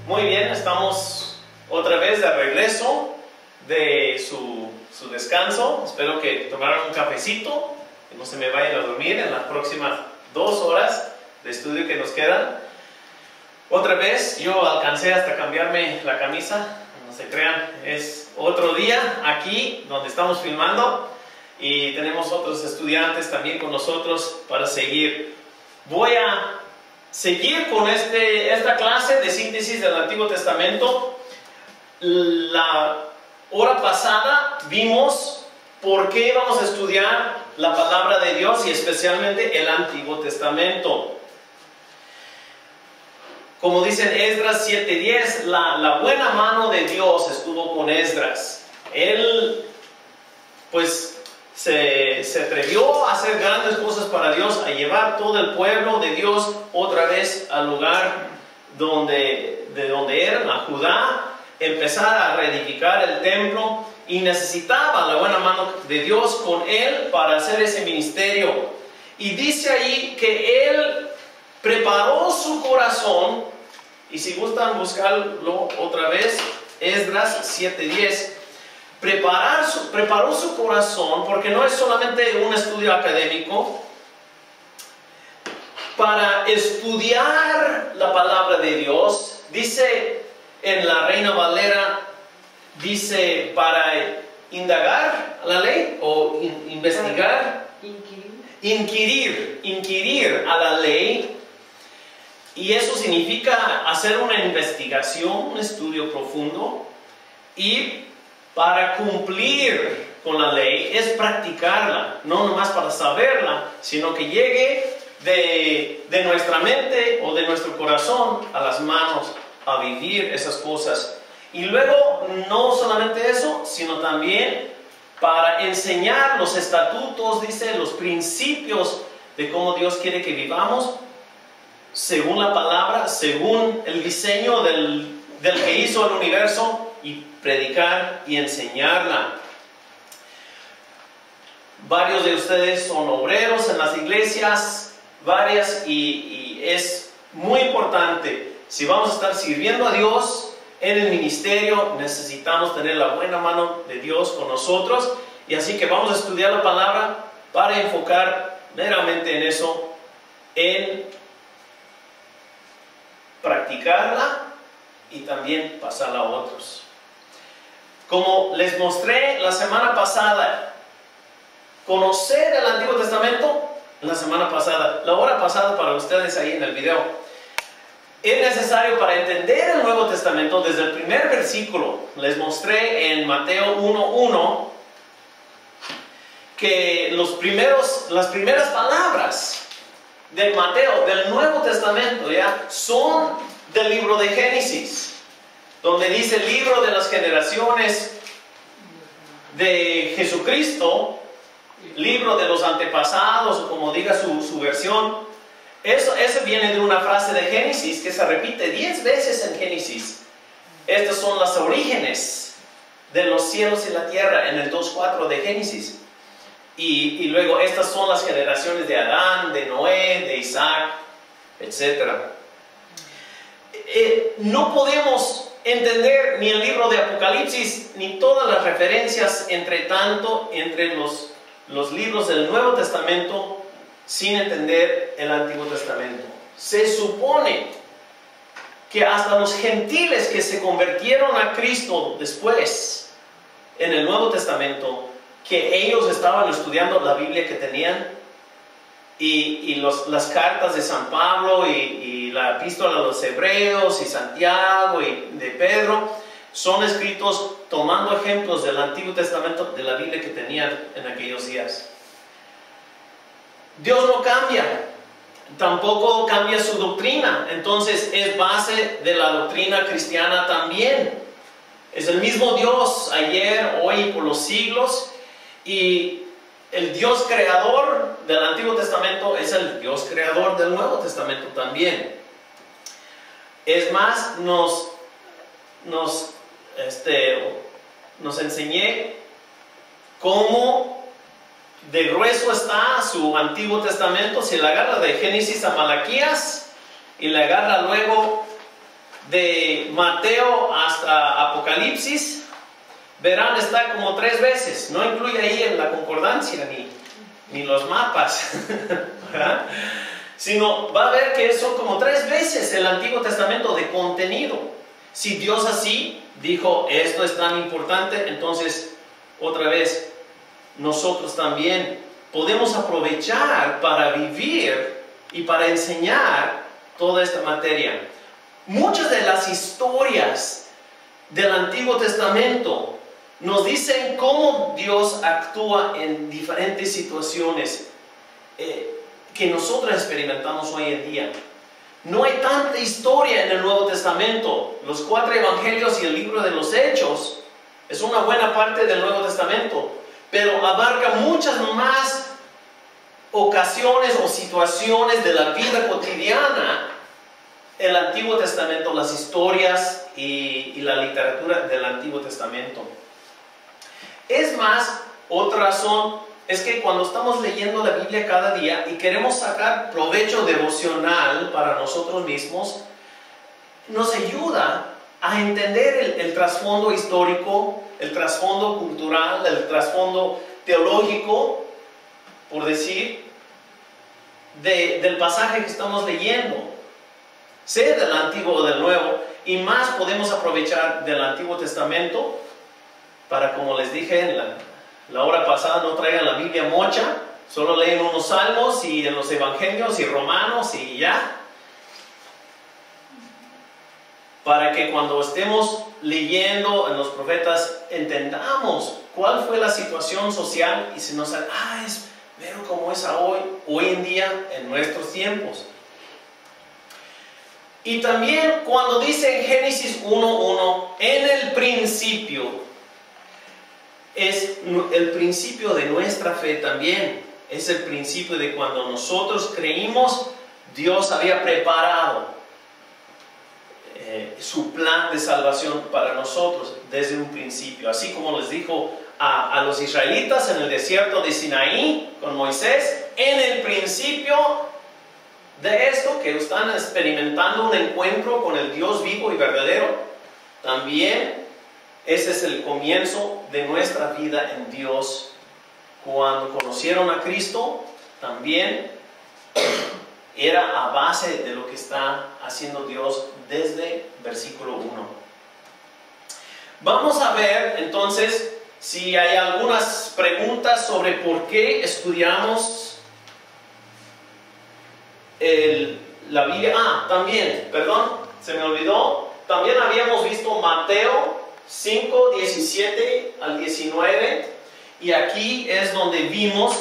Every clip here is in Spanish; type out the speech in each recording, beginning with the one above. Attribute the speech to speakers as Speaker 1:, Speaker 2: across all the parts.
Speaker 1: Muy bien, estamos otra vez de regreso de su descanso. Espero que tomaran un cafecito, que no se me vayan a dormir en las próximas 2 horas de estudio que nos quedan. Otra vez, yo alcancé hasta cambiarme la camisa, no se crean, es otro día aquí donde estamos filmando y tenemos otros estudiantes también con nosotros para seguir. Voy a seguir con esta clase de síntesis del Antiguo Testamento. La hora pasada vimos por qué vamos a estudiar la palabra de Dios y especialmente el Antiguo Testamento. Como dicen Esdras 7:10, la buena mano de Dios estuvo con Esdras. Él pues se atrevió a hacer grandes cosas para Dios, a llevar todo el pueblo de Dios otra vez al lugar de donde eran, a Judá, empezar a reedificar el templo, y necesitaba la buena mano de Dios con él para hacer ese ministerio. Y dice ahí que él preparó su corazón, y si gustan buscarlo otra vez, Esdras 7:10, preparó su corazón, porque no es solamente un estudio académico, para estudiar la palabra de Dios. Dice en la Reina Valera, dice para indagar la ley o investigar, inquirir a la ley. Y eso significa hacer una investigación, un estudio profundo. Y para cumplir con la ley es practicarla, no nomás para saberla, sino que llegue de nuestra mente o de nuestro corazón a las manos, a vivir esas cosas. Y luego, no solamente eso, sino también para enseñar los estatutos, dice, los principios de cómo Dios quiere que vivamos, según la palabra, según el diseño del que hizo el universo, y predicar y enseñarla. Varios de ustedes son obreros en las iglesias, varias, y es muy importante. Si vamos a estar sirviendo a Dios en el ministerio, necesitamos tener la buena mano de Dios con nosotros. Y así que vamos a estudiar la palabra para enfocar meramente en eso, en practicarla y también pasarla a otros. Como les mostré la semana pasada, conocer el Antiguo Testamento, la semana pasada, la hora pasada para ustedes ahí en el video, es necesario para entender el Nuevo Testamento. Desde el primer versículo les mostré en Mateo 1:1 que las primeras palabras de Mateo, del Nuevo Testamento, ya son del libro de Génesis, donde dice el libro de las generaciones de Jesucristo, libro de los antepasados, o como diga su versión. Ese viene de una frase de Génesis que se repite 10 veces en Génesis. Estas son las orígenes de los cielos y la tierra en el 2:4 de Génesis. Y luego estas son las generaciones de Adán, de Noé, de Isaac, etc. No podemos entender ni el libro de Apocalipsis ni todas las referencias entre los libros del Nuevo Testamento sin entender el Antiguo Testamento. Se supone que hasta los gentiles que se convirtieron a Cristo después en el Nuevo Testamento, que ellos estaban estudiando la Biblia que tenían, y las cartas de San Pablo y la epístola a los Hebreos y Santiago y de Pedro, son escritos tomando ejemplos del Antiguo Testamento, de la Biblia que tenían en aquellos días. Dios no cambia, tampoco cambia su doctrina, entonces es base de la doctrina cristiana también. Es el mismo Dios ayer, hoy y por los siglos, y el Dios creador del Antiguo Testamento es el Dios creador del Nuevo Testamento también. Es más, nos enseñé cómo de grueso está su Antiguo Testamento. Si le agarra de Génesis a Malaquías y le agarra luego de Mateo hasta Apocalipsis, verán, está como 3 veces. No incluye ahí en la concordancia ni los mapas, ¿verdad? Sino va a ver que son como 3 veces el Antiguo Testamento de contenido. Si Dios así dijo, esto es tan importante, entonces, otra vez, nosotros también podemos aprovechar para vivir y para enseñar toda esta materia. Muchas de las historias del Antiguo Testamento nos dicen cómo Dios actúa en diferentes situaciones que nosotros experimentamos hoy en día. No hay tanta historia en el Nuevo Testamento. Los 4 evangelios y el libro de los Hechos es una buena parte del Nuevo Testamento, pero abarca muchas más ocasiones o situaciones de la vida cotidiana. El Antiguo Testamento, las historias y la literatura del Antiguo Testamento. Es más, otra razón es que cuando estamos leyendo la Biblia cada día y queremos sacar provecho devocional para nosotros mismos, nos ayuda a entender el trasfondo histórico, el trasfondo cultural, el trasfondo teológico, por decir, del pasaje que estamos leyendo, sea del Antiguo o del Nuevo, y más podemos aprovechar del Antiguo Testamento para, como les dije en la hora pasada, no traigan la Biblia mocha, solo leen unos salmos y en los evangelios y romanos y ya, para que cuando estemos leyendo en los profetas entendamos cuál fue la situación social y se nos sale, es pero como es hoy en día en nuestros tiempos. Y también cuando dice en Génesis 1:1, en el principio, es el principio de nuestra fe también. Es el principio de cuando nosotros creímos, Dios había preparado su plan de salvación para nosotros desde un principio. Así como les dijo a los israelitas en el desierto de Sinaí con Moisés, en el principio de esto que están experimentando un encuentro con el Dios vivo y verdadero, también ese es el comienzo de nuestra vida en Dios. Cuando conocieron a Cristo, también era a base de lo que está haciendo Dios desde versículo 1. Vamos a ver entonces si hay algunas preguntas sobre por qué estudiamos la Biblia. También, perdón, se me olvidó. También habíamos visto Mateo 5, 17 al 19. Y aquí es donde vimos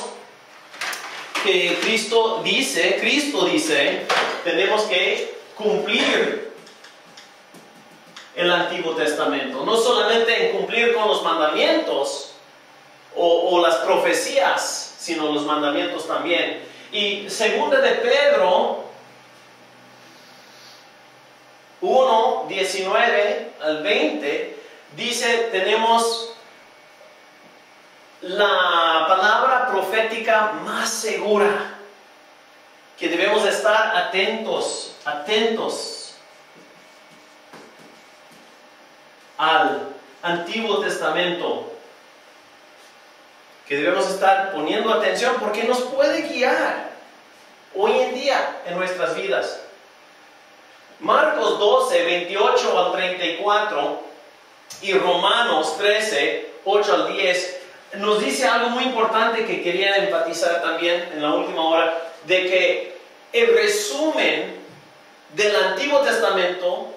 Speaker 1: que Cristo dice, tenemos que cumplir el Antiguo Testamento. No solamente en cumplir con los mandamientos o las profecías, sino los mandamientos también. Y segunda de Pedro 1, 19 al 20, dice, tenemos la palabra profética más segura, que debemos estar atentos al Antiguo Testamento, que debemos estar poniendo atención porque nos puede guiar hoy en día en nuestras vidas. Marcos 12, 28 al 34 y Romanos 13, 8 al 10 nos dice algo muy importante que quería enfatizar también en la última hora, de que el resumen del Antiguo Testamento,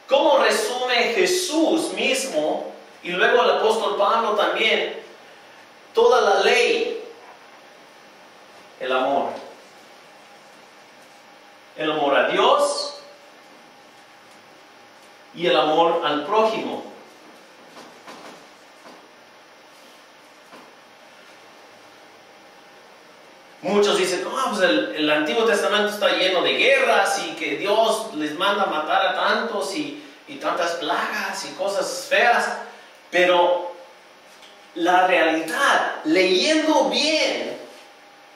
Speaker 1: como resume Jesús mismo, y luego el apóstol Pablo también, toda la ley, el amor a Dios y el amor al prójimo. Muchos dicen, pues el Antiguo Testamento está lleno de guerras y que Dios les manda matar a tantos y tantas plagas y cosas feas. Pero la realidad, leyendo bien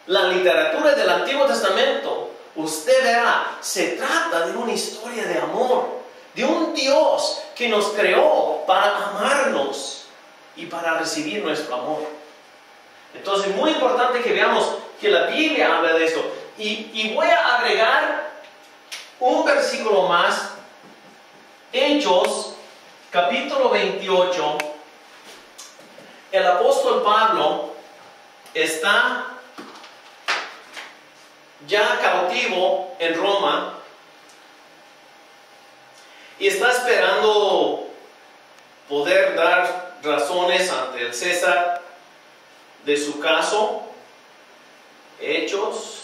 Speaker 1: la literatura del Antiguo Testamento, usted verá, se trata de una historia de amor, de un Dios que nos creó para amarnos y para recibir nuestro amor. Entonces es muy importante que veamos que la Biblia habla de esto. Y voy a agregar un versículo más. Hechos, capítulo 28. El apóstol Pablo está ya cautivo en Roma y está esperando poder dar razones ante el César de su caso. Hechos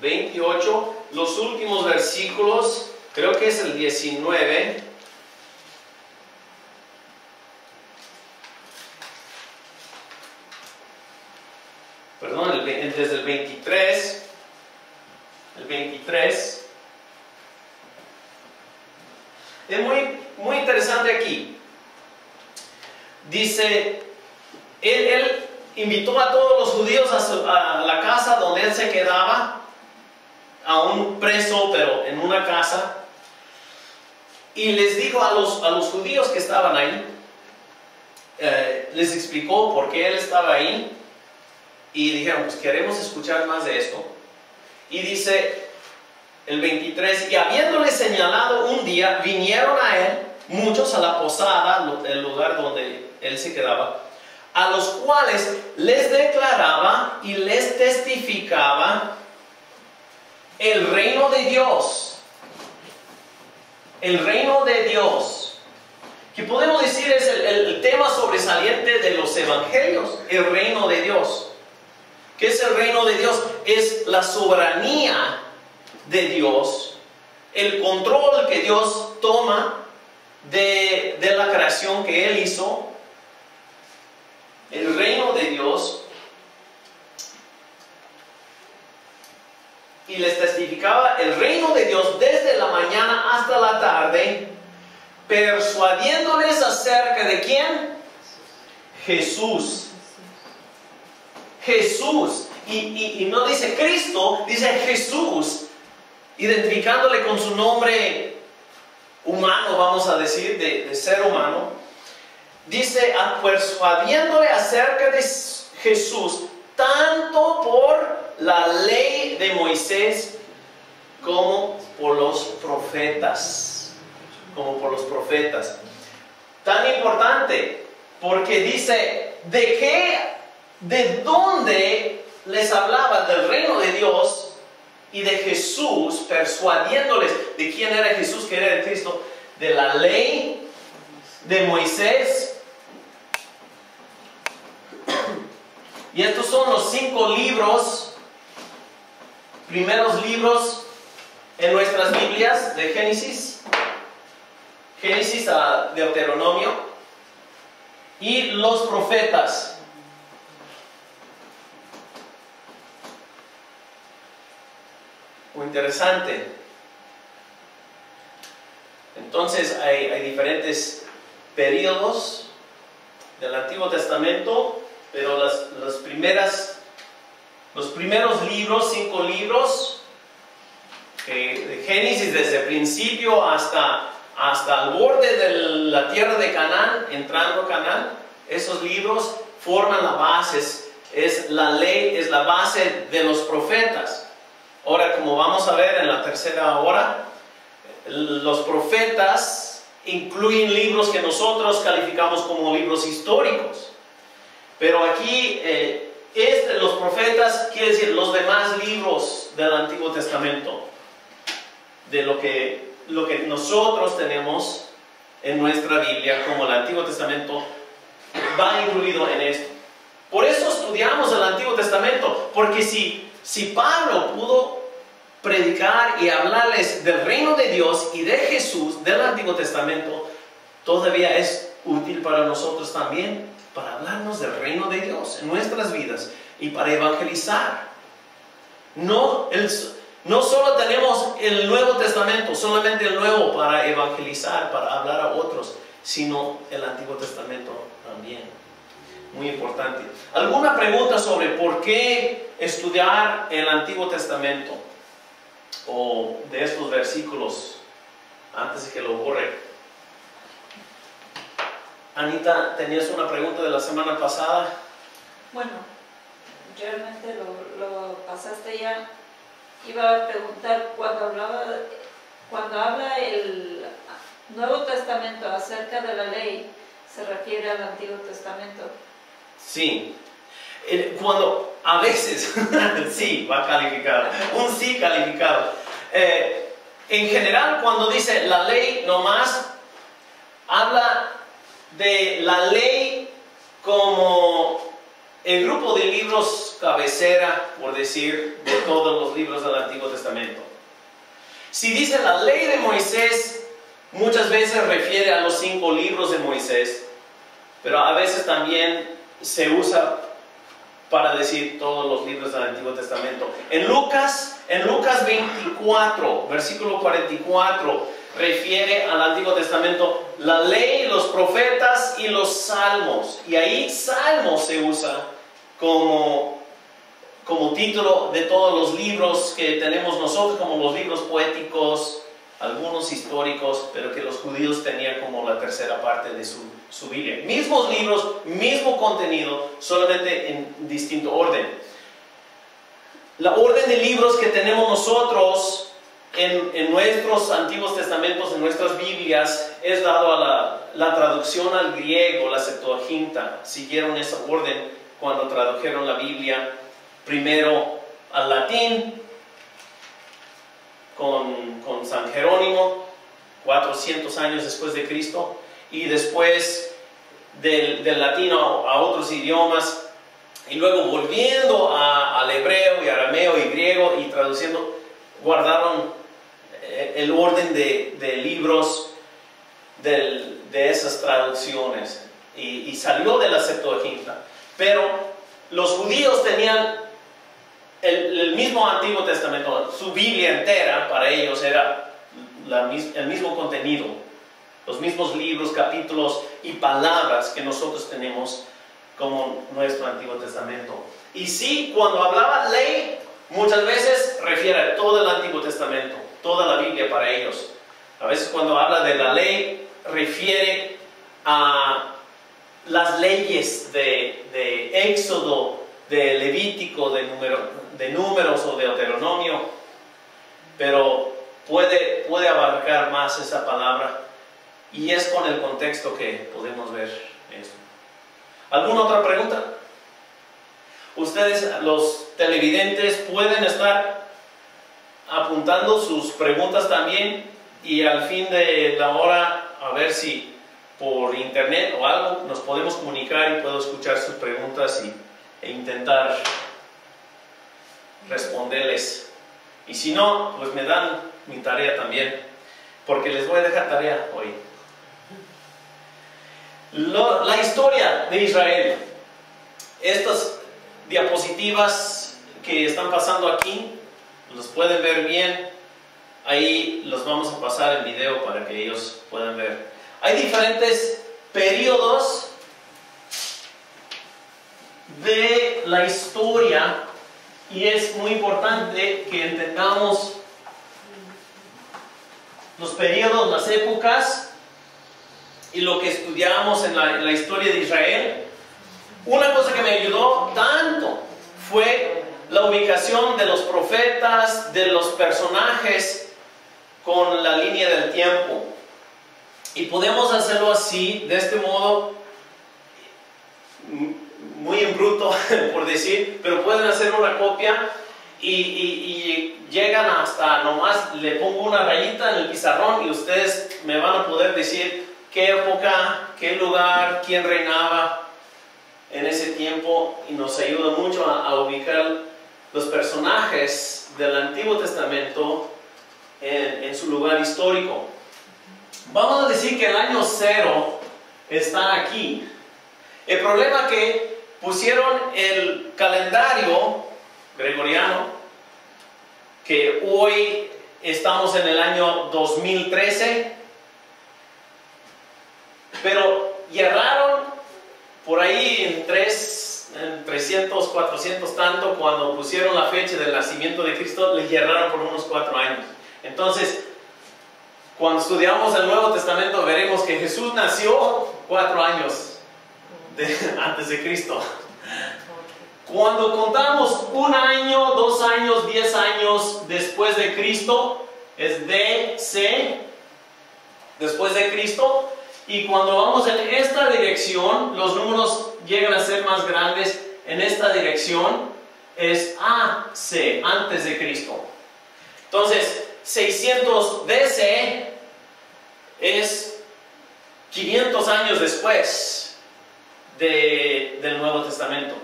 Speaker 1: 28, los últimos versículos, creo que es el 19. Perdón, desde el 23. El 23. Es muy interesante aquí. Dice, él invitó a todos los judíos a la casa donde él se quedaba, a un preso, pero en una casa, y les dijo a los judíos que estaban ahí, les explicó por qué él estaba ahí, y dijeron, pues queremos escuchar más de esto. Y dice el 23, y habiéndole señalado un día, vinieron a él muchos a la posada, el lugar donde él se quedaba, a los cuales les declaraba y les testificaba el reino de Dios. El reino de Dios, que podemos decir es el tema sobresaliente de los evangelios, el reino de Dios. ¿Qué es el reino de Dios? Es la soberanía de Dios, el control que Dios toma de la creación que Él hizo. El reino de Dios. Y les testificaba el reino de Dios desde la mañana hasta la tarde, persuadiéndoles acerca de ¿quién? Jesús. Jesús. Y no dice Cristo, dice Jesús, identificándole con su nombre humano, vamos a decir, de ser humano. Dice, persuadiéndole acerca de Jesús, tanto por la ley de Moisés como por los profetas. Como por los profetas. Tan importante, porque dice, ¿de dónde les hablaba? Del reino de Dios y de Jesús, persuadiéndoles de quién era Jesús, que era el Cristo, de la ley de Moisés. Y estos son los 5 libros, primeros libros en nuestras Biblias, de Génesis a Deuteronomio, y los profetas. Muy interesante. Entonces hay diferentes periodos del Antiguo Testamento, pero los primeros libros, 5 libros, de Génesis desde el principio hasta el borde de la tierra de Canaán, entrando a Canaán, esos libros forman la base, es la ley, es la base de los profetas. Ahora, como vamos a ver en la tercera hora, los profetas incluyen libros que nosotros calificamos como libros históricos. Pero aquí, los profetas quiere decir los demás libros del Antiguo Testamento, de lo que nosotros tenemos en nuestra Biblia como el Antiguo Testamento, va incluido en esto. Por eso estudiamos el Antiguo Testamento, porque si Pablo pudo predicar y hablarles del reino de Dios y de Jesús del Antiguo Testamento, todavía es útil para nosotros también, para hablarnos del reino de Dios en nuestras vidas y para evangelizar. No solo tenemos el Nuevo Testamento, solamente el Nuevo para evangelizar, para hablar a otros, sino el Antiguo Testamento también. Muy importante. ¿Alguna pregunta sobre por qué estudiar el Antiguo Testamento? o de estos versículos antes de que lo borre. Anita, ¿tenías una pregunta de la semana pasada?
Speaker 2: Bueno, realmente lo pasaste ya. Iba a preguntar cuando habla el Nuevo Testamento acerca de la ley, ¿se refiere al Antiguo Testamento?
Speaker 1: Sí. Cuando a veces, sí, va calificado, un sí calificado. En general, cuando dice la ley nomás, habla de la ley como el grupo de libros cabecera, por decir, de todos los libros del Antiguo Testamento. Si dice la ley de Moisés, muchas veces refiere a los 5 libros de Moisés, pero a veces también se usa para decir todos los libros del Antiguo Testamento. En Lucas 24, versículo 44, refiere al Antiguo Testamento la ley, los profetas y los salmos. Y ahí salmos se usa como título de todos los libros que tenemos nosotros, como los libros poéticos, algunos históricos, pero que los judíos tenían como la tercera parte de su Biblia. Mismos libros, mismo contenido, solamente en distinto orden. La orden de libros que tenemos nosotros en nuestros Antiguos Testamentos, en nuestras Biblias, es dado a la traducción al griego, la Septuaginta. Siguieron esa orden cuando tradujeron la Biblia, primero al latín, con San Jerónimo, 400 años después de Cristo, y después del latino a otros idiomas, y luego volviendo al hebreo y arameo y griego y traduciendo, guardaron el orden de libros de esas traducciones, y salió de la Septuaginta. Pero los judíos tenían el mismo Antiguo Testamento, su Biblia entera para ellos era el mismo contenido, los mismos libros, capítulos y palabras que nosotros tenemos como nuestro Antiguo Testamento. Y sí, cuando hablaba ley, muchas veces refiere a todo el Antiguo Testamento, toda la Biblia para ellos. A veces cuando habla de la ley, refiere a las leyes de Éxodo, de Levítico, de Números o de Deuteronomio, pero puede abarcar más esa palabra, y es con el contexto que podemos ver eso. ¿Alguna otra pregunta? Ustedes, los televidentes, pueden estar apuntando sus preguntas también, y al fin de la hora, a ver si por internet o algo nos podemos comunicar y puedo escuchar sus preguntas e intentar responderles. Y si no, pues me dan mi tarea también, porque les voy a dejar tarea hoy. La historia de Israel. Estas diapositivas que están pasando aquí, los pueden ver bien. Ahí los vamos a pasar en video para que ellos puedan ver. Hay diferentes periodos de la historia, y es muy importante que entendamos los periodos, las épocas y lo que estudiamos en la historia de Israel. Una cosa que me ayudó tanto fue la ubicación de los profetas, de los personajes con la línea del tiempo. Y podemos hacerlo así, de este modo, muy en bruto, por decir, pero pueden hacer una copia y llegan hasta, nomás le pongo una rayita en el pizarrón y ustedes me van a poder decir qué época, qué lugar, quién reinaba en ese tiempo, y nos ayuda mucho a ubicar los personajes del Antiguo Testamento en su lugar histórico. Vamos a decir que el año 0 está aquí. El problema es que pusieron el calendario gregoriano, que hoy estamos en el año 2013, pero erraron por ahí en en 300, 400 tanto, cuando pusieron la fecha del nacimiento de Cristo, le erraron por unos 4 años. Entonces, cuando estudiamos el Nuevo Testamento, veremos que Jesús nació 4 años antes de Cristo. Cuando contamos 1 año, 2 años, 10 años después de Cristo, es DC, después de Cristo. Y cuando vamos en esta dirección, los números llegan a ser más grandes. En esta dirección es AC, antes de Cristo. Entonces, 600 DC es 500 años después del Nuevo Testamento.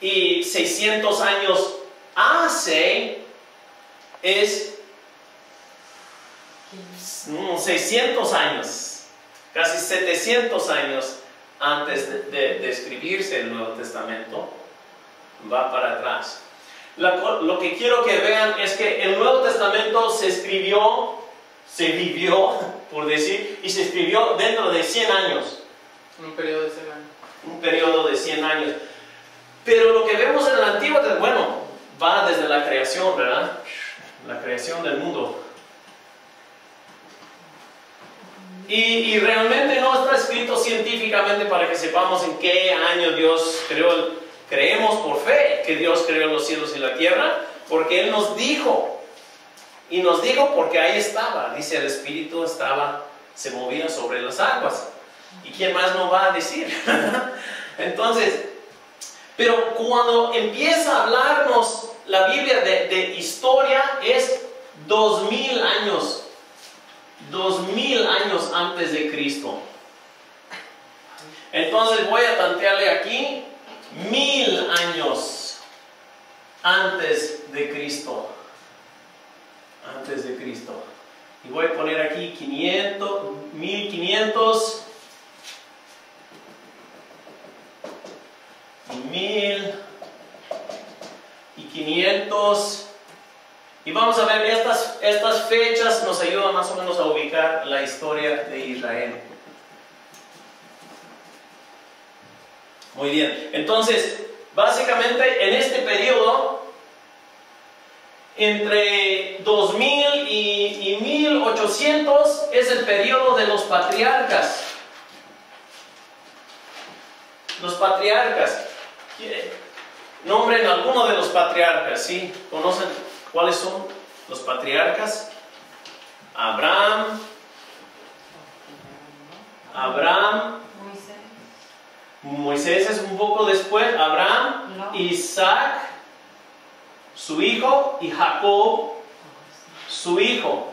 Speaker 1: Y 600 años AC es 600 años, casi 700 años antes de escribirse el Nuevo Testamento. Va para atrás. Lo que quiero que vean es que el Nuevo Testamento se escribió, se vivió, por decir, y se escribió dentro de 100 años.
Speaker 3: Un periodo de 100 años.
Speaker 1: Un periodo de 100 años. Pero lo que vemos en el Antiguo Testamento, bueno, va desde la creación, ¿verdad? La creación del mundo. Y realmente no está escrito científicamente para que sepamos en qué año Dios creó. Creemos por fe que Dios creó los cielos y la tierra, porque Él nos dijo. Y nos dijo porque ahí estaba. Dice, el Espíritu se movía sobre las aguas. ¿Y quién más nos va a decir? Entonces, pero cuando empieza a hablarnos la Biblia de historia, es 2000 años. 2000 años antes de Cristo. Entonces voy a tantearle aquí 1000 años antes de Cristo. Antes de Cristo. Y voy a poner aquí 500, 1500, 1500. Y vamos a ver, estas fechas nos ayudan más o menos a ubicar la historia de Israel. Muy bien, entonces, básicamente en este periodo, entre 2000 y 1800, es el periodo de los patriarcas. Los patriarcas. Nombren alguno de los patriarcas, ¿sí? ¿Conocen cuáles son los patriarcas? Abraham, Moisés es un poco después. Abraham, Isaac, su hijo, y Jacob, su hijo.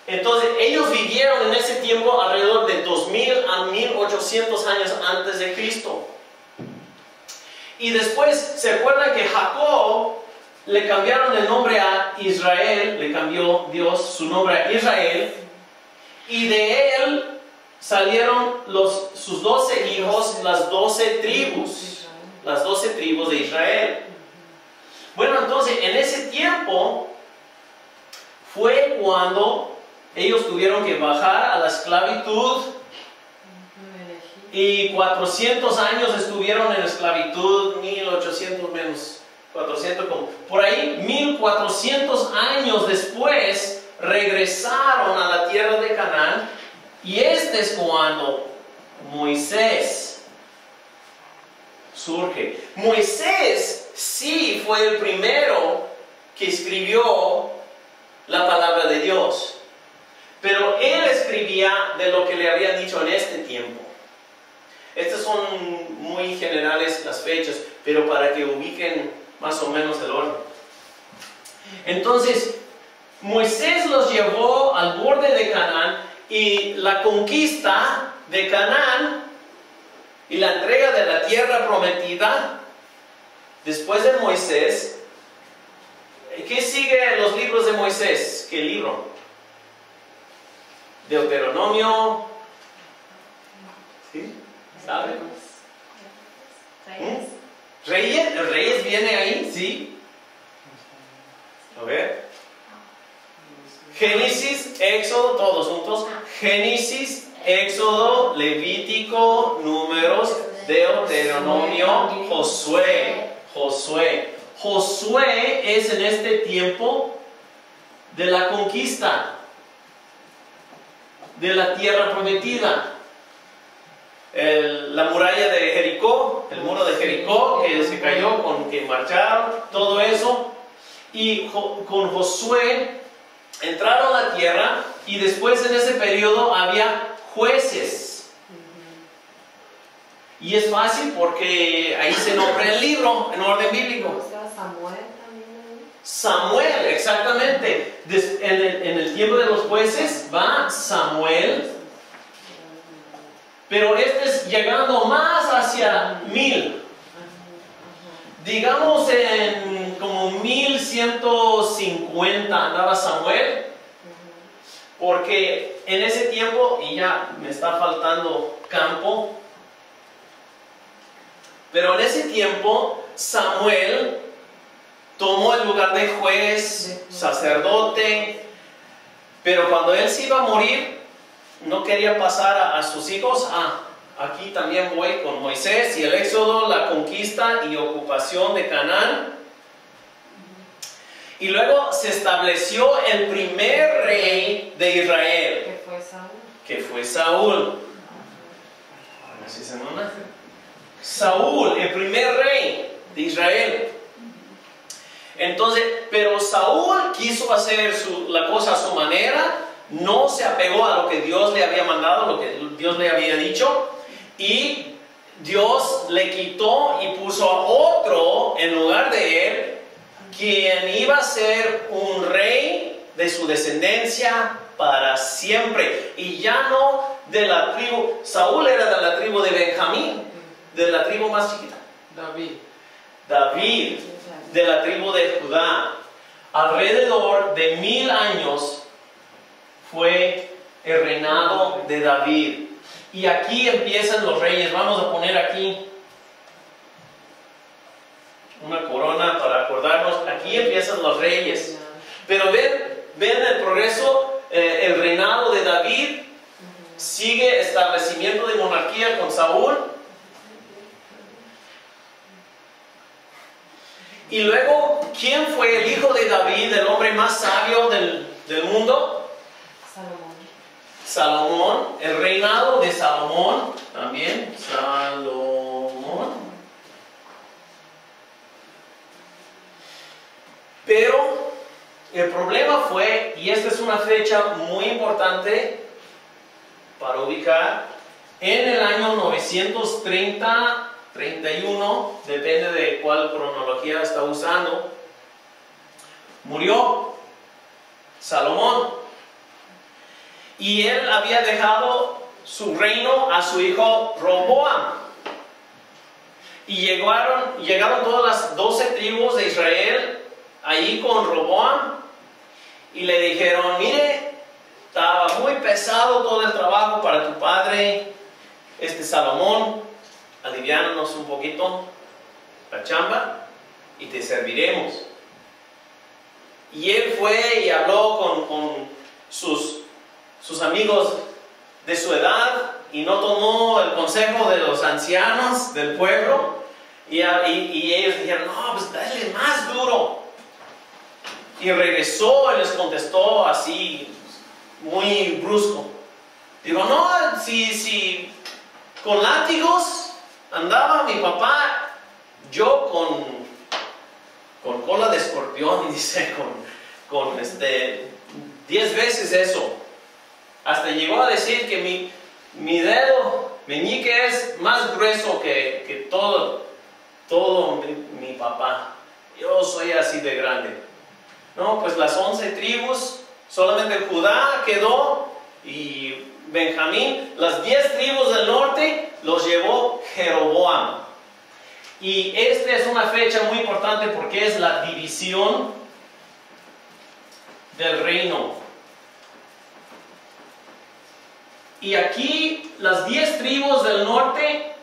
Speaker 1: Entonces ellos vivieron en ese tiempo alrededor de 2000 a 1800 años antes de Cristo. Y después, ¿se acuerdan que Jacob le cambiaron el nombre a Israel? Le cambió Dios su nombre a Israel. Y de él salieron sus 12 hijos, las 12 tribus. Las 12 tribus de Israel. Bueno, entonces, en ese tiempo fue cuando ellos tuvieron que bajar a la esclavitud. Y 400 años estuvieron en esclavitud, 1800 menos 400, por ahí 1400 años después regresaron a la tierra de Canaán. Y este es cuando Moisés surge. Moisés sí fue el primero que escribió la palabra de Dios, pero él escribía de lo que le había dicho en este tiempo. Estas son muy generales las fechas, pero para que ubiquen más o menos el orden. Entonces, Moisés los llevó al borde de Canaán, y la conquista de Canaán y la entrega de la tierra prometida, después de Moisés. ¿Qué sigue en los libros de Moisés? ¿Qué libro? Deuteronomio. ¿Sí? ¿Sabe? ¿Reyes viene ahí? ¿Sí? A ver. Génesis, Éxodo, todos juntos. Génesis, Éxodo, Levítico, Números, Deuteronomio, Josué. Josué es en este tiempo de la conquista de la tierra prometida. La muralla de Jericó, el muro de Jericó que se cayó, con que marcharon, todo eso. Y con Josué entraron a la tierra, y después en ese periodo había jueces. Y es fácil porque ahí se nombra el libro en orden bíblico.
Speaker 3: Samuel también.
Speaker 1: Samuel, exactamente. En el tiempo de los jueces va Samuel. Pero este es llegando más hacia 1000. Digamos en como 1150 andaba Samuel. Porque en ese tiempo, y ya me está faltando campo, pero en ese tiempo Samuel tomó el lugar de juez, sacerdote, pero cuando él se iba a morir, no quería pasar a sus hijos. Aquí también voy con Moisés y el éxodo, la conquista y ocupación de Canaán. Y luego se estableció el primer rey de Israel, que fue Saúl. ¿Así se llama? Saúl, el primer rey de Israel. Entonces, pero Saúl quiso hacer la cosa a su manera, no se apegó a lo que Dios le había mandado, lo que Dios le había dicho, y Dios le quitó y puso a otro en lugar de él, quien iba a ser un rey de su descendencia para siempre. Y ya no de la tribu, Saúl era de la tribu de Benjamín, de la tribu más chiquita. David, de la tribu de Judá. Alrededor de 1000 años fue el reinado de David. Y aquí empiezan los reyes. Vamos a poner aquí una corona para acordarnos. Aquí empiezan los reyes. Pero ven el progreso, el reinado de David. Sigue establecimiento de monarquía con Saúl. Y luego, ¿quién fue el hijo de David, el hombre más sabio del mundo? Salomón, el reinado de Salomón, también, Salomón. Pero el problema fue, y esta es una fecha muy importante para ubicar, en el año 930-31, depende de cuál cronología está usando, murió Salomón. Y él había dejado su reino a su hijo Roboam. Y llegaron todas las 12 tribus de Israel allí con Roboam. Y le dijeron, mire, estaba muy pesado todo el trabajo para tu padre, Salomón. Aliviánanos un poquito la chamba y te serviremos. Y él fue y habló con sus amigos de su edad y no tomó el consejo de los ancianos del pueblo, y ellos dijeron, no, pues dale más duro. Y regresó y les contestó así muy brusco. Digo, no, si con látigos andaba mi papá, yo con cola de escorpión, dice, con 10 veces eso. Hasta llegó a decir que mi dedo meñique es más grueso que todo mi papá. Yo soy así de grande. No, pues las 11 tribus, solamente Judá quedó, y Benjamín, las 10 tribus del norte los llevó Jeroboam. Y esta es una fecha muy importante porque es la división del reino. Y aquí las 10 tribus del norte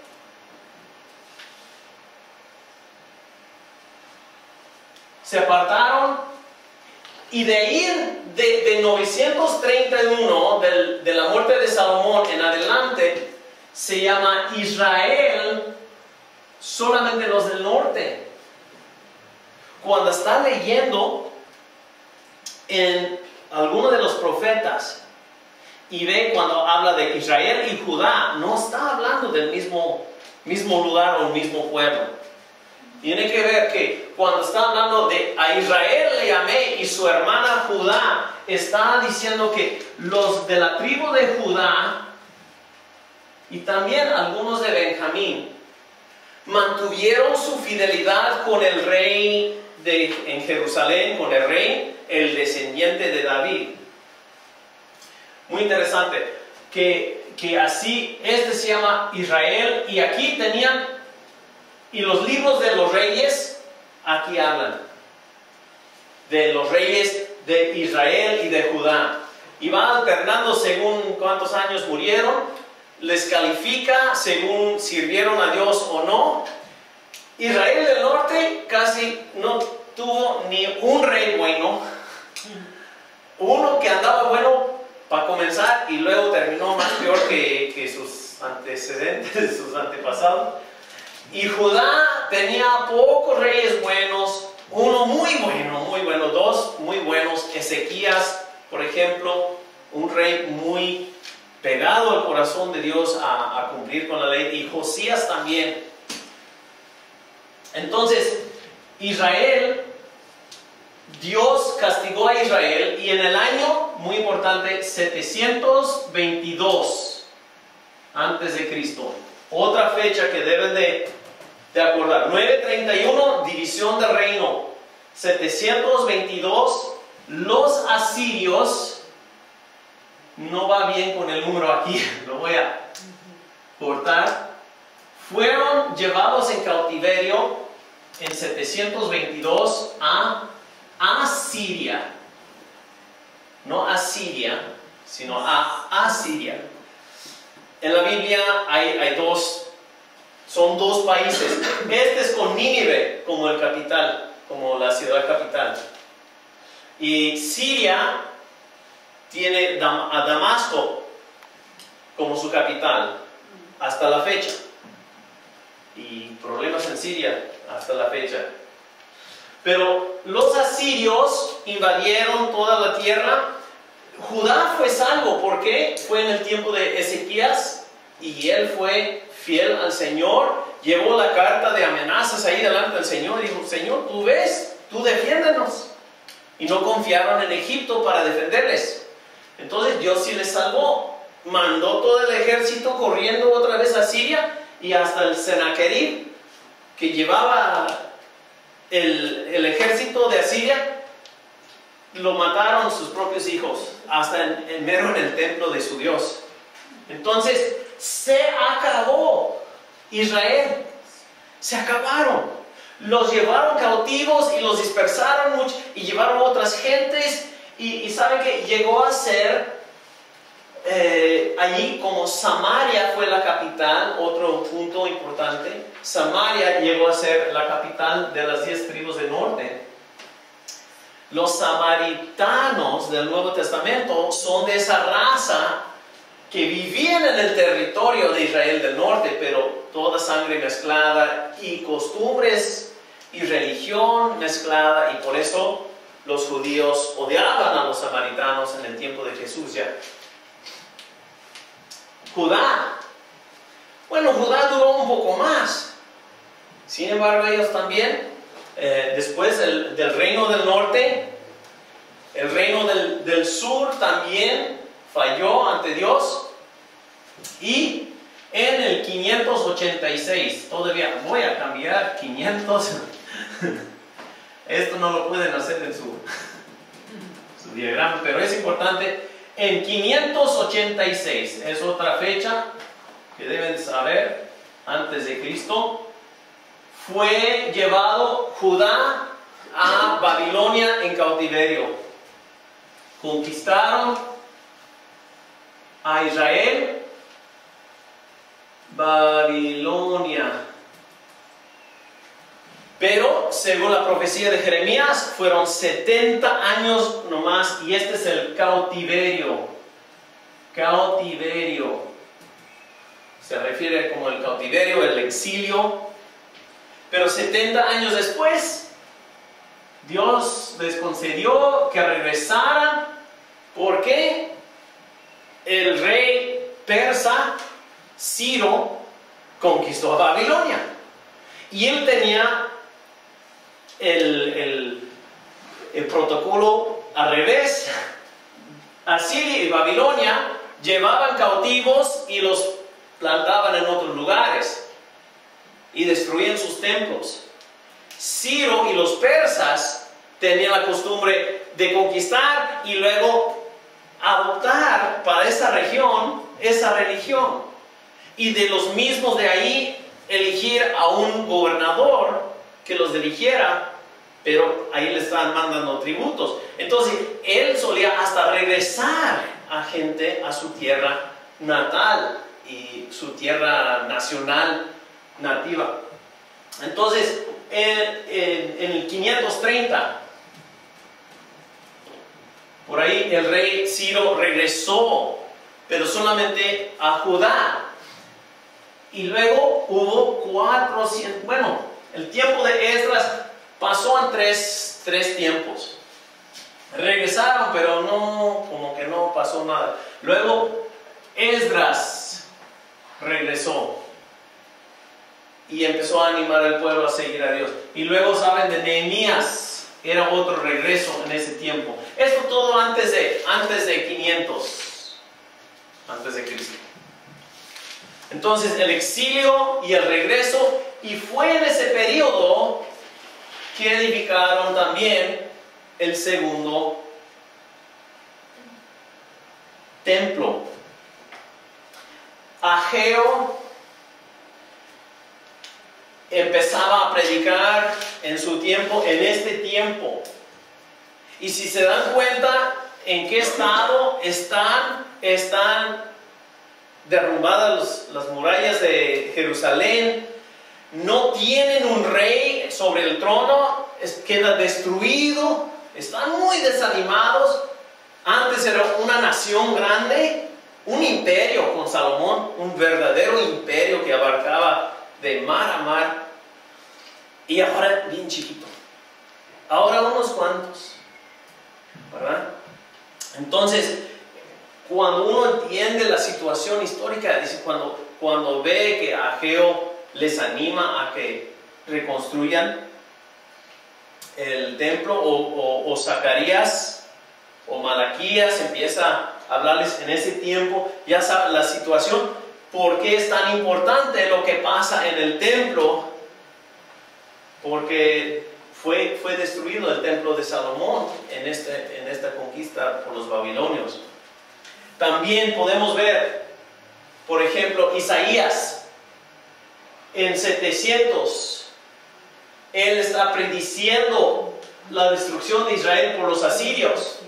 Speaker 1: se apartaron, y de ir de 931, de la muerte de Salomón en adelante, se llama Israel solamente los del norte. Cuando está leyendo en alguno de los profetas y ve cuando habla de Israel y Judá, no está hablando del mismo lugar o mismo pueblo. Tiene que ver que cuando está hablando de a Israel le llamé y su hermana Judá, está diciendo que los de la tribu de Judá y también algunos de Benjamín mantuvieron su fidelidad con el rey en Jerusalén, con el rey, el descendiente de David. Muy interesante que así, este se llama Israel, y aquí tenían, y los libros de los reyes, aquí hablan de los reyes de Israel y de Judá, y va alternando según cuántos años murieron, les califica según sirvieron a Dios o no. Israel del norte casi no tuvo ni un rey bueno, uno que andaba bueno para comenzar y luego terminó más peor que sus antecedentes, sus antepasados. Y Judá tenía pocos reyes buenos, uno muy bueno, dos muy buenos. Ezequías, por ejemplo, un rey muy pegado al corazón de Dios a cumplir con la ley, y Josías también. Entonces, Israel, Dios castigó a Israel, y en el año, muy importante, 722 antes de Cristo, otra fecha que deben de acordar, 931, división del reino, 722, los asirios, no va bien con el número aquí, lo voy a cortar, fueron llevados en cautiverio en 722 a Asiria, no a Siria, sino a Asiria. En la Biblia hay son dos países. Este es con Nínive como el capital, como la ciudad capital. Y Siria tiene a Damasco como su capital hasta la fecha. Y problemas en Siria hasta la fecha. Pero los asirios invadieron toda la tierra. Judá fue salvo porque fue en el tiempo de Ezequías y él fue fiel al Señor. Llevó la carta de amenazas ahí delante del Señor y dijo: Señor, tú ves, tú defiéndenos. Y no confiaron en Egipto para defenderles. Entonces Dios sí les salvó. Mandó todo el ejército corriendo otra vez a Siria, y hasta el Senaquerib, que llevaba el ejército de Asiria, lo mataron sus propios hijos, hasta mero en el templo de su Dios. Entonces se acabó Israel, se acabaron, los llevaron cautivos y los dispersaron mucho, y llevaron otras gentes, y saben que llegó a ser allí como Samaria fue la capital. Otro punto importante, Samaria llegó a ser la capital de las 10 tribus del norte. Los samaritanos del Nuevo Testamento son de esa raza que vivían en el territorio de Israel del norte, pero toda sangre mezclada y costumbres y religión mezclada, y por eso los judíos odiaban a los samaritanos en el tiempo de Jesús ya. Judá, bueno, Judá duró un poco más. Sin embargo, ellos también, después del reino del norte, el reino del sur también falló ante Dios. Y en el 586, todavía voy a cambiar 500, esto no lo pueden hacer en su diagrama, pero es importante. En 586, es otra fecha que deben saber, antes de Cristo, fue llevado Judá a Babilonia en cautiverio. Conquistaron a Israel, Babilonia. Pero, según la profecía de Jeremías, fueron 70 años nomás, y este es el cautiverio. Cautiverio. Se refiere como el cautiverio, el exilio, Pero 70 años después, Dios les concedió que regresaran. ¿Por qué? El rey persa Ciro conquistó a Babilonia. Y él tenía el protocolo al revés. Asiria y Babilonia llevaban cautivos y los plantaban en otros lugares y destruían sus templos. Ciro y los persas tenían la costumbre de conquistar y luego adoptar para esa región esa religión, y de los mismos de ahí elegir a un gobernador que los dirigiera, pero ahí le estaban mandando tributos. Entonces él solía hasta regresar a gente a su tierra natal y su tierra nacional nativa. Entonces en el 530 por ahí el rey Ciro regresó, pero solamente a Judá. Y luego hubo 400, bueno, el tiempo de Esdras pasó en tres tiempos. Regresaron, pero no, como que no pasó nada. Luego Esdras regresó y empezó a animar al pueblo a seguir a Dios. Y luego saben de Nehemías, era otro regreso en ese tiempo. Esto todo antes de 500, antes de Cristo. Entonces el exilio y el regreso, y fue en ese periodo que edificaron también el segundo templo. Ageo empezaba a predicar en su tiempo, en este tiempo. Y si se dan cuenta en qué estado están derrumbadas las murallas de Jerusalén, no tienen un rey sobre el trono, queda destruido, están muy desanimados. Antes era una nación grande, un imperio con Salomón, un verdadero imperio que abarcaba de mar a mar, y ahora bien chiquito, ahora unos cuantos, ¿verdad? Entonces, cuando uno entiende la situación histórica, dice, cuando ve que Ageo les anima a que reconstruyan el templo, o Zacarías o Malaquías empieza a hablarles en ese tiempo, ya saben la situación, por qué es tan importante lo que pasa en el templo, porque fue destruido el templo de Salomón en esta conquista por los babilonios. También podemos ver, por ejemplo, Isaías en 700, él está prediciendo la destrucción de Israel por los asirios.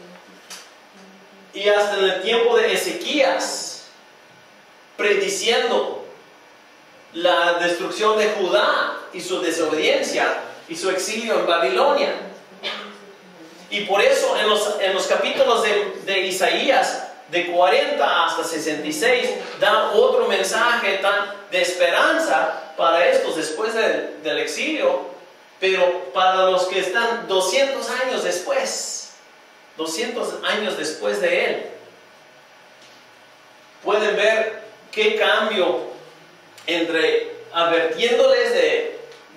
Speaker 1: Y hasta en el tiempo de Ezequías, prediciendo la destrucción de Judá y su desobediencia y su exilio en Babilonia. Y por eso en los capítulos de Isaías, de 40 hasta 66, da otro mensaje de esperanza para estos después del exilio, pero para los que están 200 años después, 200 años después de él. Pueden ver qué cambio entre advirtiéndoles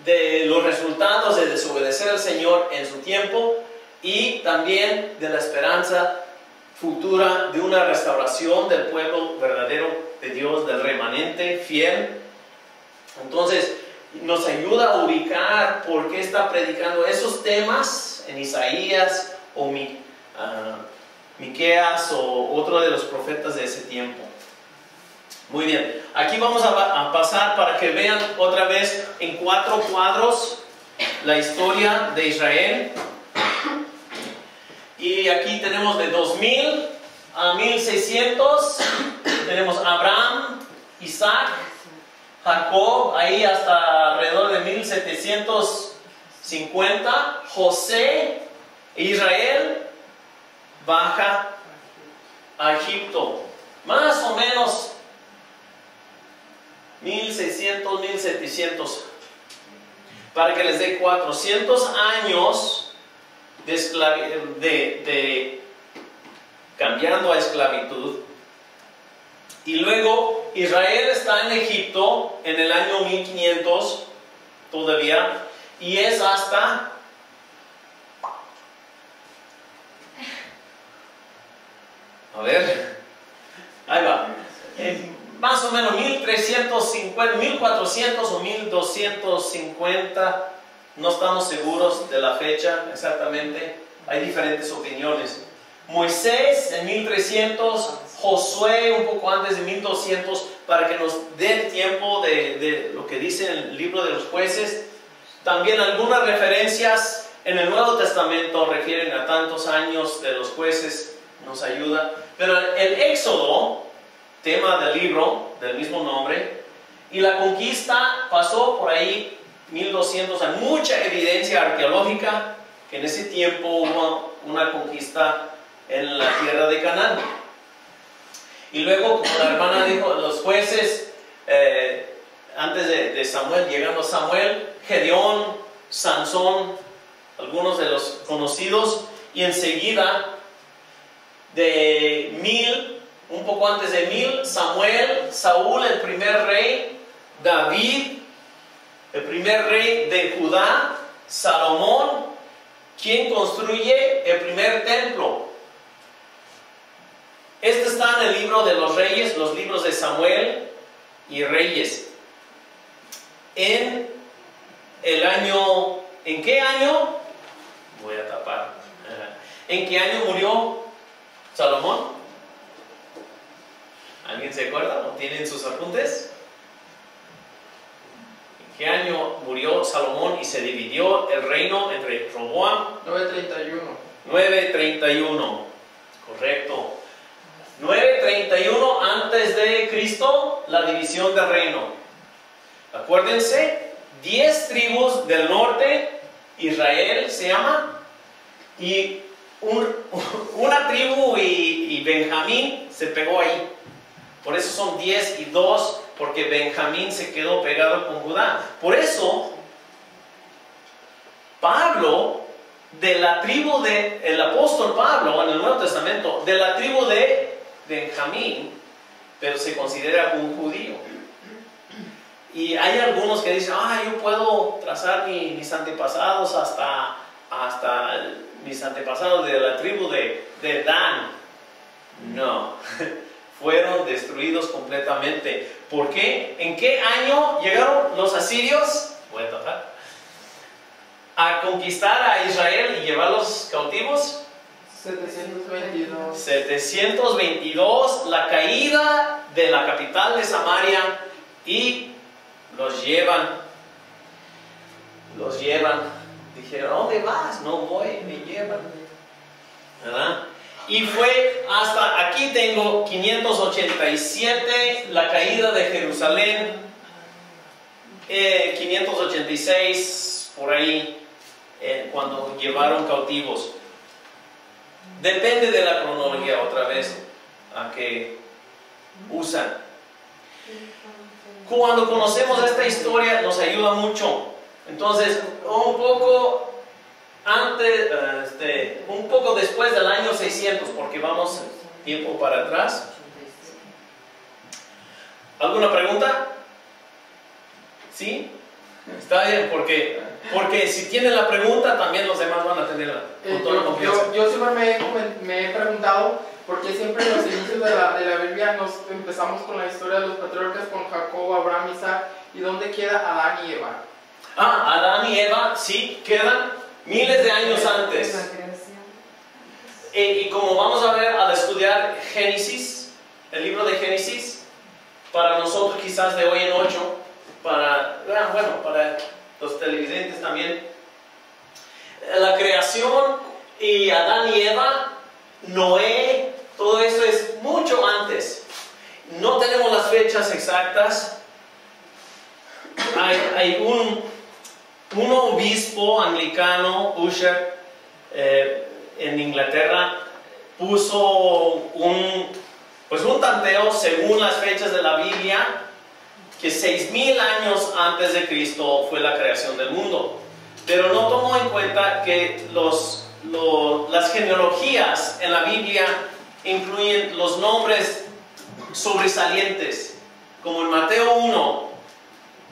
Speaker 1: de los resultados de desobedecer al Señor en su tiempo, y también de la esperanza futura de una restauración del pueblo verdadero de Dios, del remanente fiel. Entonces nos ayuda a ubicar por qué está predicando esos temas en Isaías o Miqueas o otro de los profetas de ese tiempo. Muy bien, aquí vamos a pasar para que vean otra vez en 4 cuadros la historia de Israel. Y aquí tenemos de 2000 a 1600, tenemos Abraham, Isaac, Jacob, ahí hasta alrededor de 1750, José, Israel, baja a Egipto, más o menos 1600, 1700. para que les dé 400 años de cambiando a esclavitud. Y luego Israel está en Egipto en el año 1500 todavía, y es hasta ahí va, más o menos 1350, 1400 o 1250, no estamos seguros de la fecha exactamente, hay diferentes opiniones. Moisés en 1300, Josué un poco antes de 1200, para que nos dé el tiempo de lo que dice el libro de los jueces. También algunas referencias en el Nuevo Testamento refieren a tantos años de los jueces, nos ayuda. Pero el Éxodo, tema del libro del mismo nombre, y la conquista pasó por ahí 1200, hay mucha evidencia arqueológica que en ese tiempo hubo una conquista en la tierra de Canaán. Y luego, como la hermana dijo, los jueces, antes de Samuel, llegando Samuel, Gedeón, Sansón, algunos de los conocidos, y enseguida de 1000, un poco antes de 1000, Samuel, Saúl, el primer rey, David, el primer rey de Judá, Salomón, quien construye el primer templo. Este está en el libro de los reyes, los libros de Samuel y Reyes. En el año, ¿en qué año? Voy a tapar. ¿En qué año murió Salomón? ¿Alguien se acuerda? ¿O tienen sus apuntes? ¿En qué año murió Salomón y se dividió el reino entre Roboam?
Speaker 4: 931.
Speaker 1: 931, correcto. 931 antes de Cristo, la división del reino. Acuérdense, 10 tribus del norte, Israel se llama, y una tribu y Benjamín se pegó ahí. Por eso son 10 y 2, porque Benjamín se quedó pegado con Judá. Por eso, Pablo, de la tribu el apóstol Pablo en el Nuevo Testamento, de la tribu de Benjamín, pero se considera un judío. Y hay algunos que dicen, yo puedo trazar mis antepasados hasta mis antepasados de la tribu de Dan. No, fueron destruidos completamente. ¿Por qué? ¿En qué año llegaron los asirios? Voy a tapar. A conquistar a Israel y llevarlos cautivos.
Speaker 4: 722.
Speaker 1: 722, la caída de la capital de Samaria, y los llevan. Dijeron, ¿dónde vas? No voy, me llevan. ¿Verdad? Y fue hasta, aquí tengo 587, la caída de Jerusalén, 586, por ahí, cuando llevaron cautivos. Depende de la cronología, otra vez, a que usan. Cuando conocemos esta historia, nos ayuda mucho. Entonces, un poco antes, un poco después del año 600, porque vamos tiempo para atrás. ¿Alguna pregunta? ¿Sí? Está bien, porque si tienen la pregunta, también los demás van a tenerla. Con toda la confianza.
Speaker 4: Yo siempre me he preguntado por qué siempre en los inicios de la Biblia nos empezamos con la historia de los patriarcas, con Jacob, Abraham, Isaac, y dónde queda Adán y Eva.
Speaker 1: Adán y Eva sí quedan miles de años antes. Y como vamos a ver al estudiar Génesis, el libro de Génesis, para nosotros quizás de hoy en 8, para los televidentes también, la creación y Adán y Eva, Noé, todo eso es mucho antes. No tenemos las fechas exactas. Hay un obispo anglicano, Usher, en Inglaterra, puso un tanteo según las fechas de la Biblia, que 6,000 años antes de Cristo fue la creación del mundo. Pero no tomó en cuenta que las genealogías en la Biblia incluyen los nombres sobresalientes, como en Mateo 1,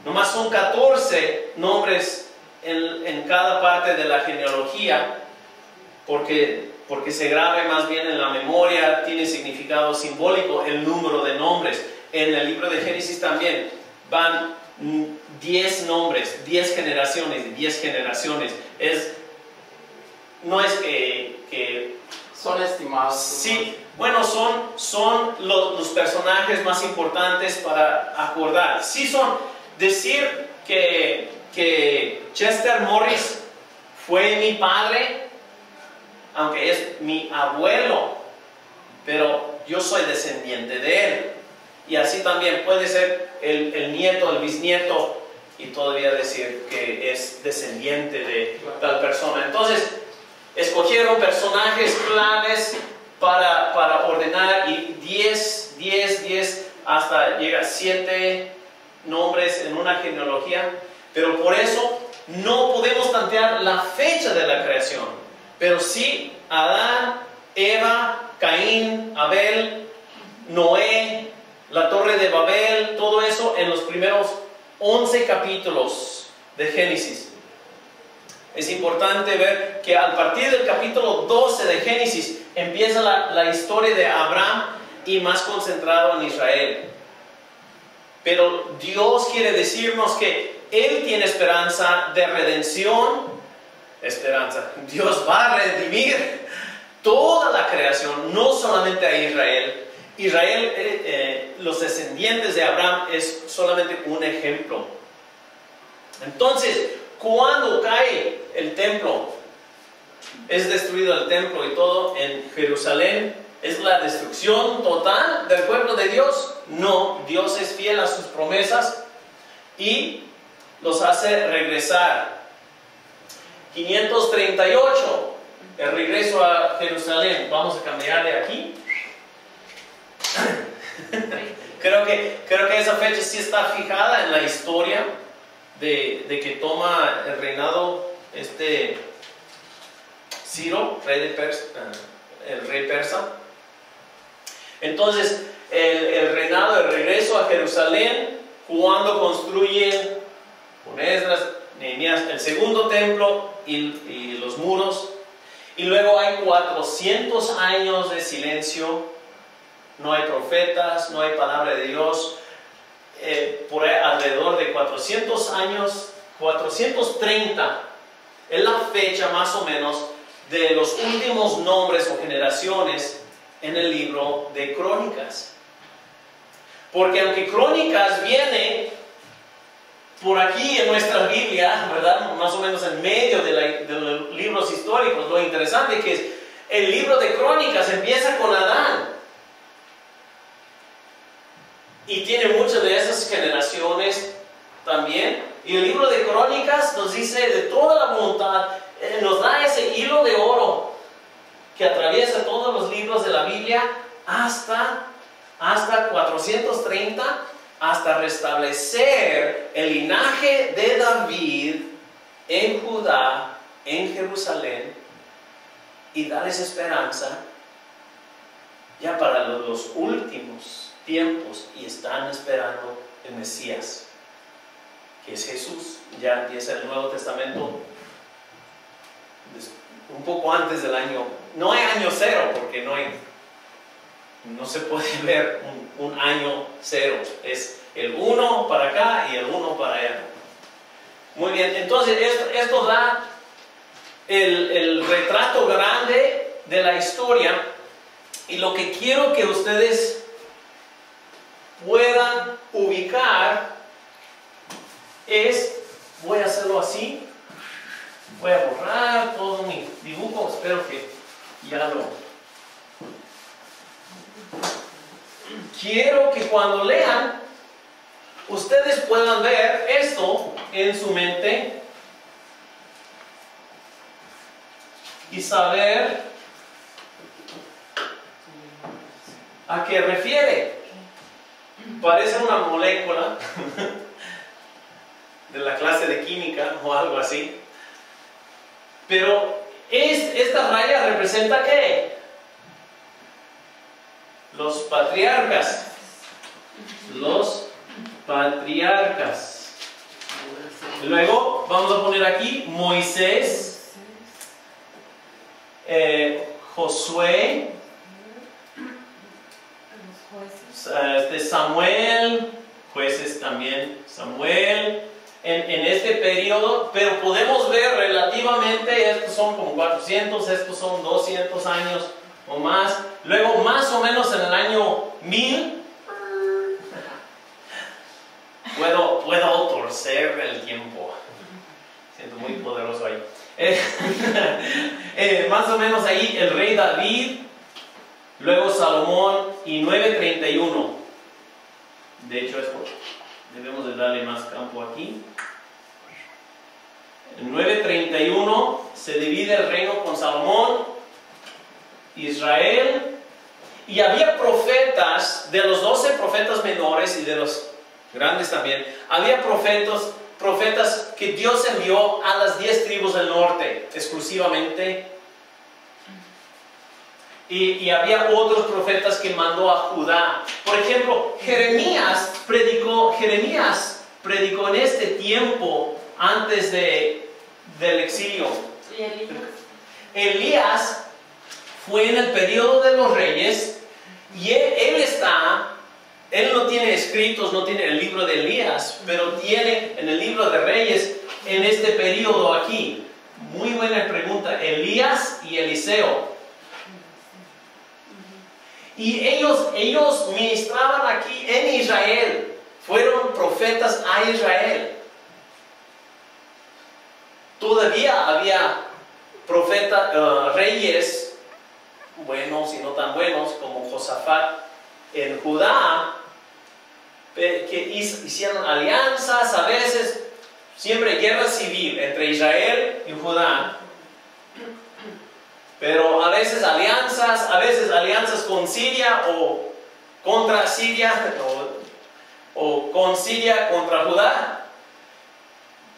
Speaker 1: nomás son 14 nombres en cada parte de la genealogía, porque se grabe más bien en la memoria, tiene significado simbólico el número de nombres. En el libro de Génesis también van 10 nombres, 10 generaciones, 10 generaciones. No es que
Speaker 4: Son estimados.
Speaker 1: sí, bueno, son los personajes más importantes para acordar. Sí son, decir que Chester Morris fue mi padre, aunque es mi abuelo, pero yo soy descendiente de él. Y así también puede ser el nieto, el bisnieto, y todavía decir que es descendiente de tal persona. Entonces, escogieron personajes claves para ordenar, y 10, hasta llega 7 nombres en una genealogía. Pero por eso no podemos tantear la fecha de la creación. Pero sí, Adán, Eva, Caín, Abel, Noé, la Torre de Babel, todo eso en los primeros 11 capítulos de Génesis. Es importante ver que a partir del capítulo 12 de Génesis empieza la historia de Abraham, y más concentrado en Israel. Pero Dios quiere decirnos que Él tiene esperanza de redención. Esperanza. Dios va a redimir toda la creación, no solamente a Israel. Israel, los descendientes de Abraham, es solamente un ejemplo. Entonces, cuando cae el templo, es destruido el templo y todo en Jerusalén, ¿es la destrucción total del pueblo de Dios? No, Dios es fiel a sus promesas y los hace regresar. 538, el regreso a Jerusalén. Vamos a cambiar de aquí. Creo que esa fecha sí está fijada en la historia de que toma el reinado Ciro, el rey persa. Entonces, el reinado, el regreso a Jerusalén, cuando construyen con Esdras, Nehemías, el segundo templo y los muros. Y luego hay 400 años de silencio. No hay profetas, no hay palabra de Dios. Por ahí, alrededor de 400 años, 430 es la fecha más o menos de los últimos nombres o generaciones en el libro de Crónicas. Porque aunque Crónicas viene por aquí en nuestra Biblia, ¿verdad?, más o menos en medio de los libros históricos, lo interesante que es, el libro de Crónicas empieza con Adán. Y tiene muchas de esas generaciones también. Y el libro de Crónicas nos dice de toda la voluntad, nos da ese hilo de oro que atraviesa todos los libros de la Biblia hasta 430, hasta restablecer el linaje de David en Judá, en Jerusalén, y darles esperanza ya para los últimos tiempos, y están esperando el Mesías, que es Jesús. Ya empieza el Nuevo Testamento un poco antes del año, no hay año cero, porque no se puede ver un año cero, es el 1 para acá y el 1 para allá. Muy bien, entonces esto da el retrato grande de la historia, y lo que quiero que ustedes puedan ubicar es, voy a hacerlo así, voy a borrar todo mi dibujo, espero que ya lo... Quiero que cuando lean, ustedes puedan ver esto en su mente y saber a qué refiere. Parece una molécula de la clase de química o algo así. Pero esta raya representa ¿qué? Los patriarcas. Los patriarcas. Luego vamos a poner aquí Moisés, Josué, Samuel, jueces también, Samuel, en este periodo, pero podemos ver relativamente, estos son como 400, estos son 200 años o más. Luego más o menos en el año 1000, puedo torcer el tiempo, siento muy poderoso ahí. Más o menos ahí el rey David, luego Salomón y 931. De hecho esto debemos de darle más campo aquí. En 931 se divide el reino con Salomón, Israel, y había profetas, de los 12 profetas menores y de los grandes también, había profetas que Dios envió a las 10 tribus del norte exclusivamente, y había otros profetas que mandó a Judá. Por ejemplo, Jeremías predicó en este tiempo antes del exilio.
Speaker 2: ¿Y Elías?
Speaker 1: Elías fue en el periodo de los reyes, y él no tiene escritos, no tiene el libro de Elías, pero tiene en el libro de Reyes, en este periodo aquí. Muy buena pregunta, Elías y Eliseo. Y ellos ministraban aquí en Israel, fueron profetas a Israel. Todavía había reyes, buenos y no tan buenos, como Josafat en Judá, que hicieron alianzas, a veces, siempre guerra civil entre Israel y Judá, pero a veces alianzas con Siria o contra Siria, o con Siria contra Judá,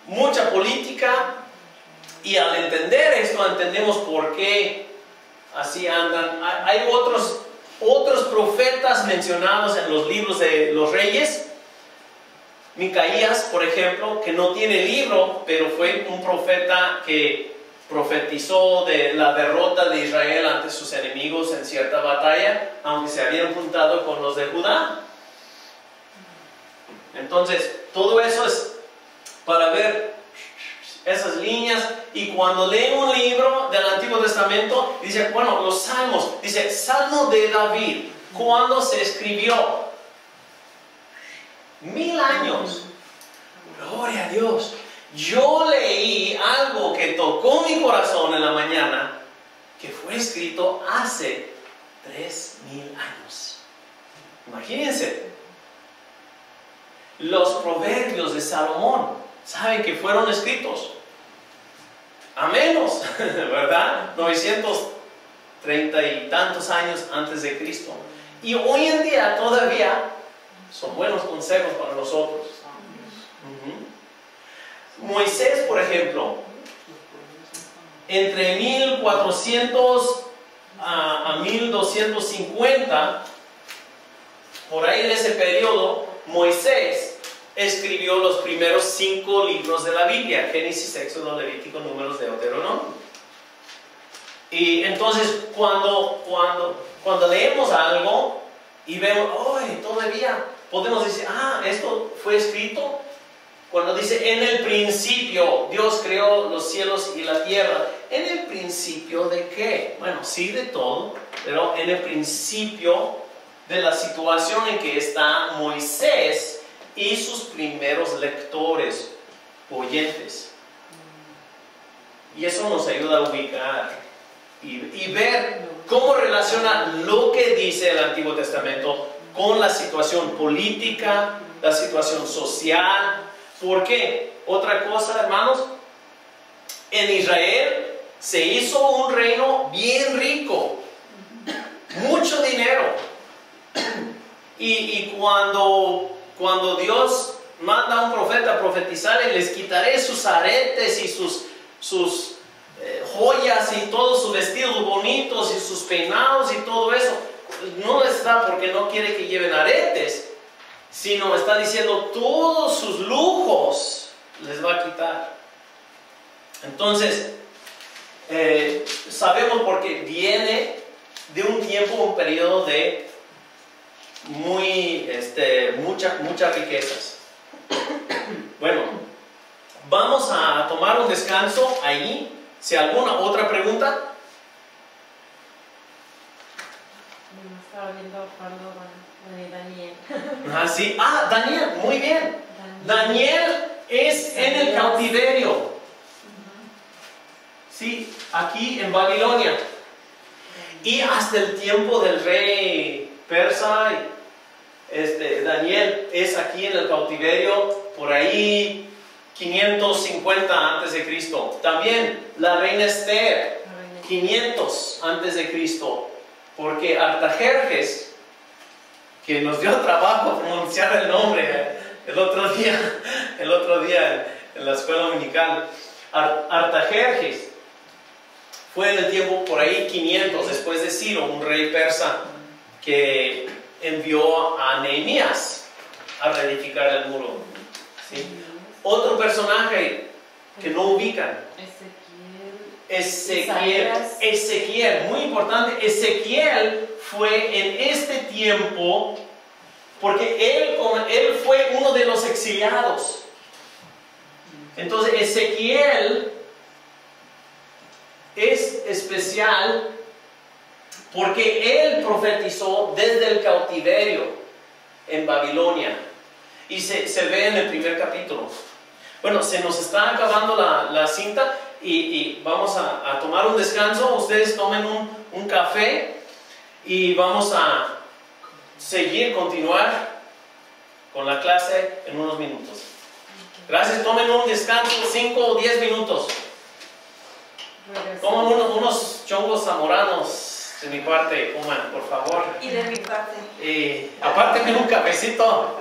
Speaker 1: mucha política, y al entender esto entendemos por qué así andan. Hay otros profetas mencionados en los libros de los reyes. Micaías, por ejemplo, que no tiene libro, pero fue un profeta que profetizó de la derrota de Israel ante sus enemigos en cierta batalla, aunque se habían juntado con los de Judá. Entonces, todo eso es para ver esas líneas. Y cuando leen un libro del Antiguo Testamento, dice, bueno, los salmos, dice, Salmo de David, ¿cuándo se escribió? 1000 años. Gloria a Dios. Yo leí algo que tocó mi corazón en la mañana, que fue escrito hace 3000 años. Imagínense. Los proverbios de Salomón, ¿saben que fueron escritos? A menos, ¿verdad? 930 y tantos años antes de Cristo. Y hoy en día todavía son buenos consejos para nosotros. Moisés, por ejemplo, entre 1400 a 1250, por ahí en ese periodo, Moisés escribió los primeros 5 libros de la Biblia: Génesis, Éxodo, Levítico, Números, Deuteronomio. Y entonces cuando leemos algo y vemos, todavía podemos decir, esto fue escrito. Cuando dice, en el principio Dios creó los cielos y la tierra. ¿En el principio de qué? Bueno, sí, de todo, pero en el principio de la situación en que está Moisés y sus primeros lectores, oyentes. Y eso nos ayuda a ubicar y ver cómo relaciona lo que dice el Antiguo Testamento con la situación política, la situación social. ¿Por qué? Otra cosa, hermanos, en Israel se hizo un reino bien rico, mucho dinero. Y cuando Dios manda a un profeta a profetizar, y les quitaré sus aretes y sus joyas y todos sus vestidos bonitos y sus peinados y todo eso, no les da porque no quiere que lleven aretes, sino está diciendo todos sus lujos les va a quitar. Entonces, sabemos porque viene de un tiempo, un periodo de muchas riquezas. Bueno, vamos a tomar un descanso ahí. Si alguna otra pregunta.
Speaker 3: No estaba viendo cuando Daniel.
Speaker 1: Sí. Daniel, muy bien. Daniel es en el cautiverio. Sí, aquí en Babilonia. Y hasta el tiempo del rey persa, Daniel es aquí en el cautiverio, por ahí 550 antes de Cristo. También la reina Esther, 500 antes de Cristo, porque Artajerjes, que nos dio trabajo pronunciar el nombre el otro día en la escuela dominical, Artajerjes fue en el tiempo por ahí 500 después de Ciro, un rey persa que envió a Nehemías a reedificar el muro. ¿Sí? Otro personaje que no ubican. Ezequiel, muy importante. Ezequiel fue en este tiempo porque él fue uno de los exiliados. Entonces Ezequiel es especial porque él profetizó desde el cautiverio en Babilonia y se ve en el primer capítulo. Bueno, se nos está acabando la cinta y vamos a tomar un descanso. Ustedes tomen un café y vamos a continuar con la clase en unos minutos. Gracias, tomen un descanso, 5 o 10 minutos. Coman unos chongos zamoranos de mi parte, coman, por favor.
Speaker 2: Y de mi parte.
Speaker 1: Apártenme un cafecito.